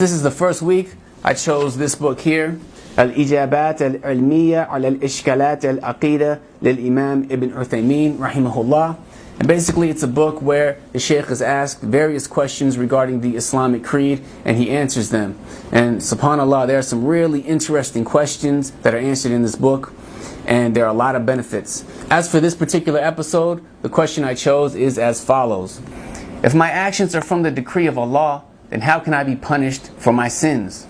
This is the first week. I chose this book here, الإجابات العلمية على الإشكالات العقيدة للإمام Ibn Uthaymin rahimahullah. And basically it's a book where the Shaykh is asked various questions regarding the Islamic creed and he answers them. And subhanAllah, there are some really interesting questions that are answered in this book, and there are a lot of benefits. As for this particular episode, the question I chose is as follows. If my actions are from the decree of Allah, then how can I be punished for my sins?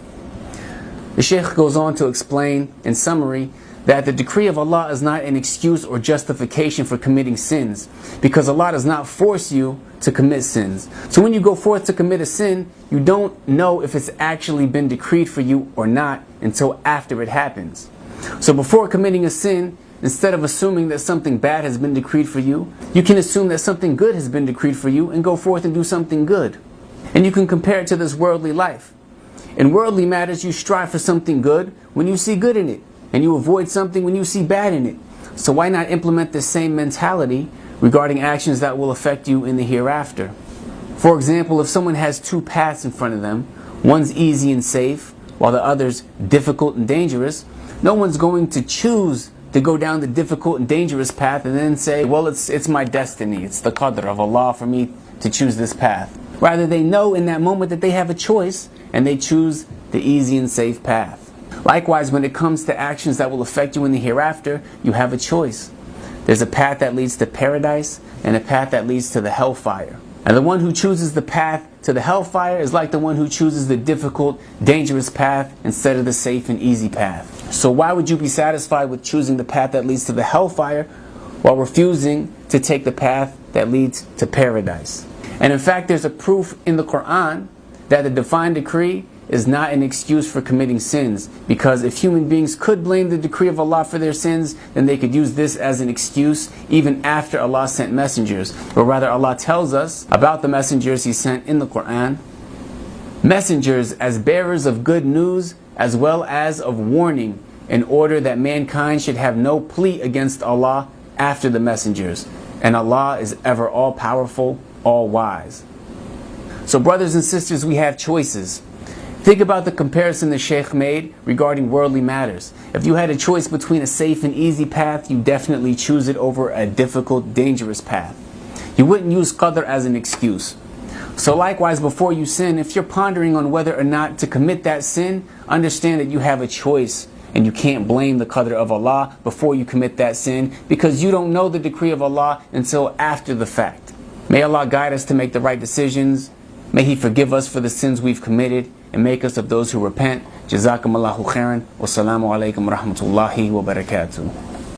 The Shaykh goes on to explain, in summary, that the decree of Allah is not an excuse or justification for committing sins, because Allah does not force you to commit sins. So when you go forth to commit a sin, you don't know if it's actually been decreed for you or not until after it happens. So before committing a sin, instead of assuming that something bad has been decreed for you, you can assume that something good has been decreed for you and go forth and do something good. And you can compare it to this worldly life. In worldly matters, you strive for something good when you see good in it, and you avoid something when you see bad in it. So why not implement the same mentality regarding actions that will affect you in the hereafter? For example, if someone has two paths in front of them, one's easy and safe, while the other's difficult and dangerous, no one's going to choose to go down the difficult and dangerous path and then say, well, it's my destiny, it's the qadr of Allah for me to choose this path. Rather, they know in that moment that they have a choice, and they choose the easy and safe path. Likewise, when it comes to actions that will affect you in the hereafter, you have a choice. There's a path that leads to paradise, and a path that leads to the hellfire. And the one who chooses the path to the hellfire is like the one who chooses the difficult, dangerous path instead of the safe and easy path. So why would you be satisfied with choosing the path that leads to the hellfire while refusing to take the path that leads to paradise? And in fact, there's a proof in the Quran that the divine decree is not an excuse for committing sins. Because if human beings could blame the decree of Allah for their sins, then they could use this as an excuse even after Allah sent messengers. But rather, Allah tells us about the messengers He sent in the Quran. Messengers as bearers of good news as well as of warning, in order that mankind should have no plea against Allah after the messengers. And Allah is ever all-powerful, all-wise. So brothers and sisters, we have choices. Think about the comparison the Shaykh made regarding worldly matters. If you had a choice between a safe and easy path, you definitely choose it over a difficult, dangerous path. You wouldn't use qadr as an excuse. So likewise, before you sin, if you're pondering on whether or not to commit that sin, understand that you have a choice. And you can't blame the qadr of Allah before you commit that sin, because you don't know the decree of Allah until after the fact. May Allah guide us to make the right decisions. May He forgive us for the sins we've committed and make us of those who repent. Jazakumullahu khairan. Wassalamu alaikum wa rahmatullahi wa barakatuh.